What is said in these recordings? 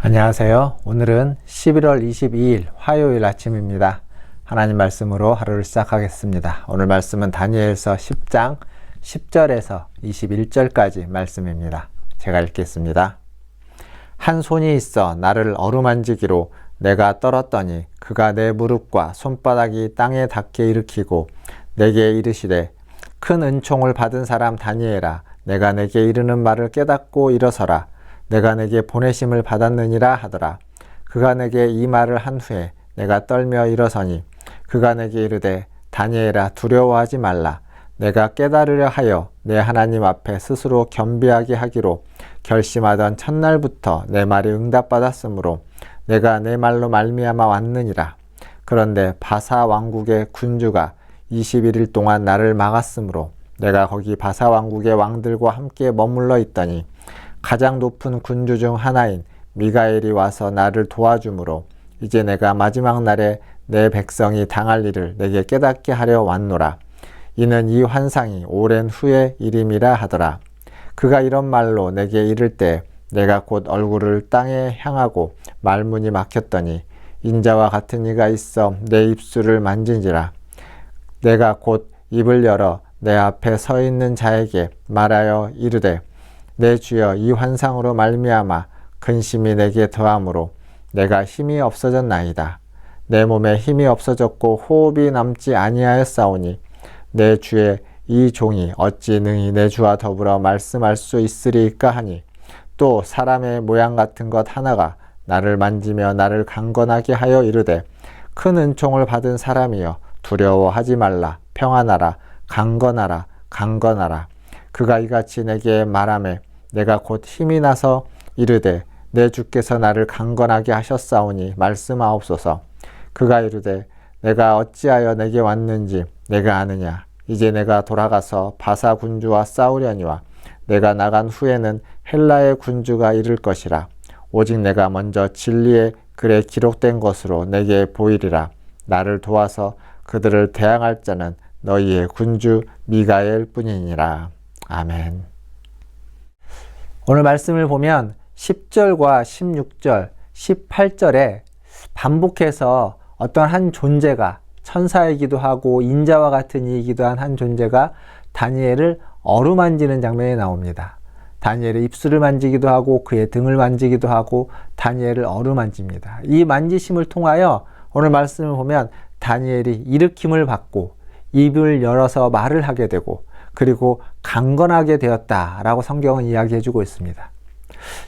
안녕하세요. 오늘은 11월 22일 화요일 아침입니다. 하나님 말씀으로 하루를 시작하겠습니다. 오늘 말씀은 다니엘서 10장 10절에서 21절까지 말씀입니다. 제가 읽겠습니다. 한 손이 있어 나를 어루만지기로 내가 떨었더니 그가 내 무릎과 손바닥이 땅에 닿게 일으키고 내게 이르시되 큰 은총을 받은 사람 다니엘아, 내가 내게 이르는 말을 깨닫고 일어서라. 내가 내게 보내심을 받았느니라 하더라. 그가 내게 이 말을 한 후에 내가 떨며 일어서니 그가 내게 이르되 다니엘아, 두려워하지 말라. 내가 깨달으려 하여 내 하나님 앞에 스스로 겸비하게 하기로 결심하던 첫날부터 내 말이 응답받았으므로 내가 내 말로 말미암아 왔느니라. 그런데 바사 왕국의 군주가 21일 동안 나를 막았으므로 내가 거기 바사 왕국의 왕들과 함께 머물러 있더니 가장 높은 군주 중 하나인 미가엘이 와서 나를 도와주므로 이제 내가 마지막 날에 내 백성이 당할 일을 내게 깨닫게 하려 왔노라. 이는 이 환상이 오랜 후의 일임이라 하더라. 그가 이런 말로 내게 이를 때 내가 곧 얼굴을 땅에 향하고 말문이 막혔더니 인자와 같은 이가 있어 내 입술을 만진지라. 내가 곧 입을 열어 내 앞에 서 있는 자에게 말하여 이르되 내 주여, 이 환상으로 말미암아 근심이 내게 더하므로 내가 힘이 없어졌나이다. 내 몸에 힘이 없어졌고 호흡이 남지 아니하였사오니 내 주의 이 종이 어찌 능히 내 주와 더불어 말씀할 수 있으리까 하니 또 사람의 모양 같은 것 하나가 나를 만지며 나를 강건하게 하여 이르되 큰 은총을 받은 사람이여, 두려워하지 말라. 평안하라. 강건하라. 강건하라. 그가 이같이 내게 말하매 내가 곧 힘이 나서 이르되 내 주께서 나를 강건하게 하셨사오니 말씀하옵소서. 그가 이르되 내가 어찌하여 내게 왔는지 내가 아느냐. 이제 내가 돌아가서 바사 군주와 싸우려니와 내가 나간 후에는 헬라의 군주가 이를 것이라. 오직 내가 먼저 진리의 글에 기록된 것으로 내게 보이리라. 나를 도와서 그들을 대항할 자는 너희의 군주 미가엘 뿐이니라. 아멘. 오늘 말씀을 보면 10절과 16절, 18절에 반복해서 어떤 한 존재가 천사이기도 하고 인자와 같은 이이기도 한 한 존재가 다니엘을 어루만지는 장면이 나옵니다. 다니엘의 입술을 만지기도 하고 그의 등을 만지기도 하고 다니엘을 어루만집니다. 이 만지심을 통하여 오늘 말씀을 보면 다니엘이 일으킴을 받고 입을 열어서 말을 하게 되고 그리고 강건하게 되었다라고 성경은 이야기해주고 있습니다.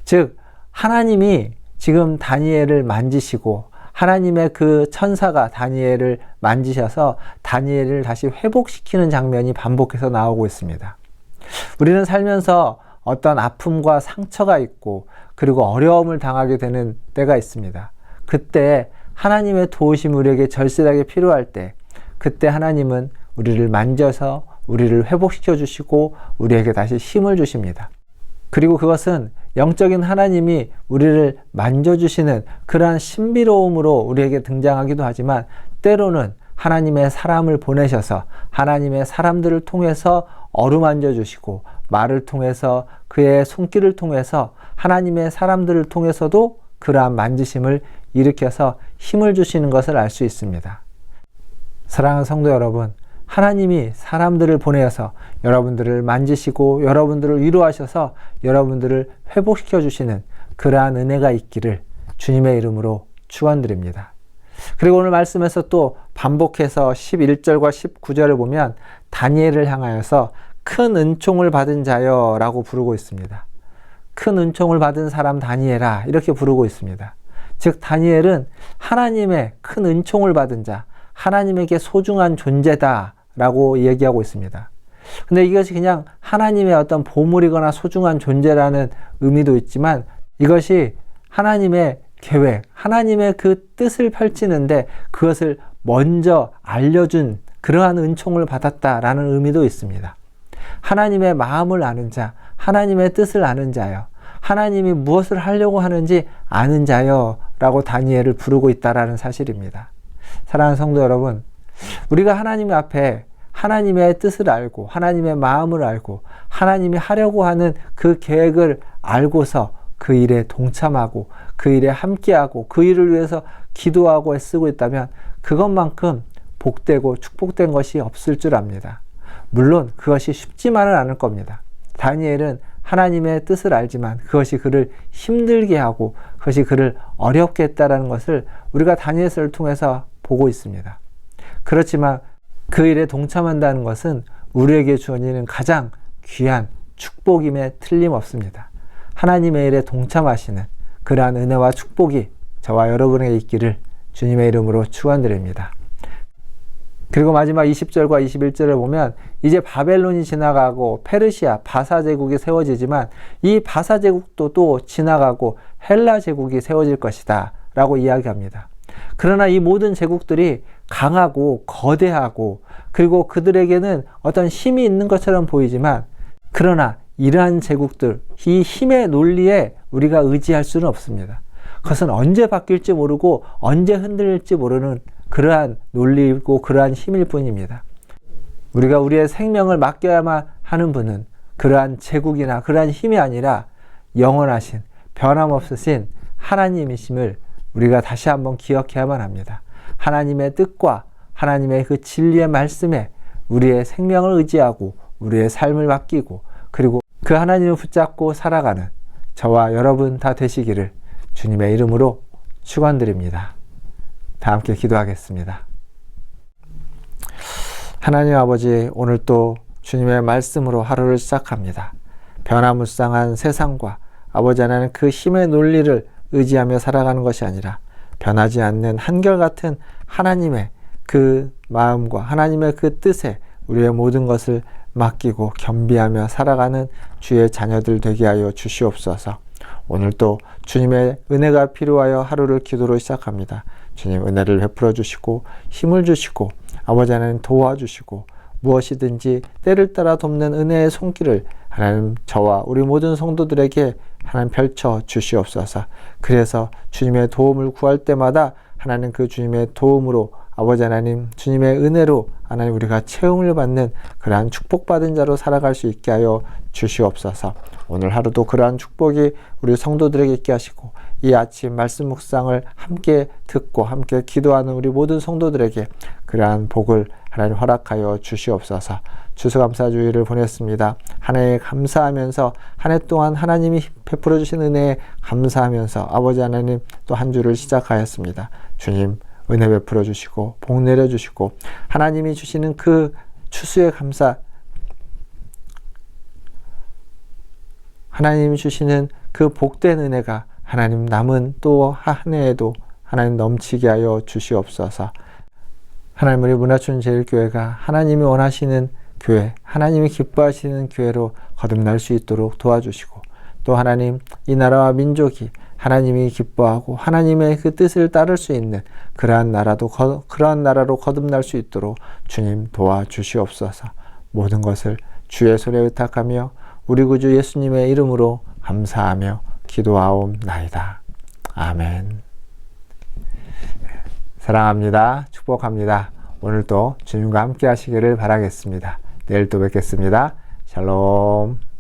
즉 하나님이 지금 다니엘을 만지시고 하나님의 그 천사가 다니엘을 만지셔서 다니엘을 다시 회복시키는 장면이 반복해서 나오고 있습니다. 우리는 살면서 어떤 아픔과 상처가 있고 그리고 어려움을 당하게 되는 때가 있습니다. 그때 하나님의 도우심이 우리에게 절실하게 필요할 때 그때 하나님은 우리를 만져서 우리를 회복시켜 주시고 우리에게 다시 힘을 주십니다. 그리고 그것은 영적인 하나님이 우리를 만져주시는 그러한 신비로움으로 우리에게 등장하기도 하지만 때로는 하나님의 사람을 보내셔서 하나님의 사람들을 통해서 어루만져 주시고 말을 통해서 그의 손길을 통해서 하나님의 사람들을 통해서도 그러한 만지심을 일으켜서 힘을 주시는 것을 알 수 있습니다. 사랑하는 성도 여러분, 하나님이 사람들을 보내어서 여러분들을 만지시고 여러분들을 위로하셔서 여러분들을 회복시켜 주시는 그러한 은혜가 있기를 주님의 이름으로 축원드립니다. 그리고 오늘 말씀에서 또 반복해서 11절과 19절을 보면 다니엘을 향하여서 큰 은총을 받은 자여 라고 부르고 있습니다. 큰 은총을 받은 사람 다니엘아, 이렇게 부르고 있습니다. 즉 다니엘은 하나님의 큰 은총을 받은 자, 하나님에게 소중한 존재다 라고 얘기하고 있습니다. 근데 이것이 그냥 하나님의 어떤 보물이거나 소중한 존재라는 의미도 있지만 이것이 하나님의 계획, 하나님의 그 뜻을 펼치는데 그것을 먼저 알려준 그러한 은총을 받았다라는 의미도 있습니다. 하나님의 마음을 아는 자, 하나님의 뜻을 아는 자여, 하나님이 무엇을 하려고 하는지 아는 자여 라고 다니엘을 부르고 있다라는 사실입니다. 사랑하는 성도 여러분, 우리가 하나님 앞에 하나님의 뜻을 알고 하나님의 마음을 알고 하나님이 하려고 하는 그 계획을 알고서 그 일에 동참하고 그 일에 함께하고 그 일을 위해서 기도하고 애쓰고 있다면 그것만큼 복되고 축복된 것이 없을 줄 압니다. 물론 그것이 쉽지만은 않을 겁니다. 다니엘은 하나님의 뜻을 알지만 그것이 그를 힘들게 하고 그것이 그를 어렵게 했다라는 것을 우리가 다니엘서를 통해서 보고 있습니다. 그렇지만 그 일에 동참한다는 것은 우리에게 주어지는 가장 귀한 축복임에 틀림없습니다. 하나님의 일에 동참하시는 그러한 은혜와 축복이 저와 여러분에게 있기를 주님의 이름으로 축원드립니다. 그리고 마지막 20절과 21절을 보면 이제 바벨론이 지나가고 페르시아, 바사 제국이 세워지지만 이 바사 제국도 또 지나가고 헬라 제국이 세워질 것이다 라고 이야기합니다. 그러나 이 모든 제국들이 강하고 거대하고 그리고 그들에게는 어떤 힘이 있는 것처럼 보이지만 그러나 이러한 제국들, 이 힘의 논리에 우리가 의지할 수는 없습니다. 그것은 언제 바뀔지 모르고 언제 흔들릴지 모르는 그러한 논리이고 그러한 힘일 뿐입니다. 우리가 우리의 생명을 맡겨야만 하는 분은 그러한 제국이나 그러한 힘이 아니라 영원하신 변함없으신 하나님이심을 우리가 다시 한번 기억해야만 합니다. 하나님의 뜻과 하나님의 그 진리의 말씀에 우리의 생명을 의지하고 우리의 삶을 맡기고 그리고 그 하나님을 붙잡고 살아가는 저와 여러분 다 되시기를 주님의 이름으로 축원드립니다. 다 함께 기도하겠습니다. 하나님 아버지, 오늘 또 주님의 말씀으로 하루를 시작합니다. 변화무쌍한 세상과 아버지 하나님 그 힘의 논리를 의지하며 살아가는 것이 아니라 변하지 않는 한결같은 하나님의 그 마음과 하나님의 그 뜻에 우리의 모든 것을 맡기고 겸비하며 살아가는 주의 자녀들 되게 하여 주시옵소서. 오늘 또 주님의 은혜가 필요하여 하루를 기도로 시작합니다. 주님 은혜를 베풀어 주시고 힘을 주시고 아버지 하나님 도와주시고 무엇이든지 때를 따라 돕는 은혜의 손길을 하나님 저와 우리 모든 성도들에게 하나님 펼쳐 주시옵소서. 그래서 주님의 도움을 구할 때마다 하나님 그 주님의 도움으로 아버지 하나님 주님의 은혜로 하나님 우리가 채용을 받는 그러한 축복받은 자로 살아갈 수 있게 하여 주시옵소서. 오늘 하루도 그러한 축복이 우리 성도들에게 있게 하시고 이 아침 말씀 묵상을 함께 듣고 함께 기도하는 우리 모든 성도들에게 그러한 복을 하나님 허락하여 주시옵소서. 추수감사주의를 보냈습니다. 한 해에 감사하면서 한 해 동안 하나님이 베풀어 주신 은혜에 감사하면서 아버지 하나님 또 한 주를 시작하였습니다. 주님 은혜 베풀어 주시고 복 내려 주시고 하나님이 주시는 그 추수의 감사, 하나님이 주시는 그 복된 은혜가 하나님 남은 또 한 해에도 하나님 넘치게 하여 주시옵소서. 하나님 우리 문화촌제일교회가 하나님이 원하시는 교회, 하나님이 기뻐하시는 교회로 거듭날 수 있도록 도와주시고 또 하나님 이 나라와 민족이 하나님이 기뻐하고 하나님의 그 뜻을 따를 수 있는 그러한 나라로 거듭날 수 있도록 주님 도와주시옵소서. 모든 것을 주의 손에 의탁하며 우리 구주 예수님의 이름으로 감사하며 기도하옵나이다. 아멘. 사랑합니다. 축복합니다. 오늘도 주님과 함께 하시기를 바라겠습니다. 내일 또 뵙겠습니다. 샬롬.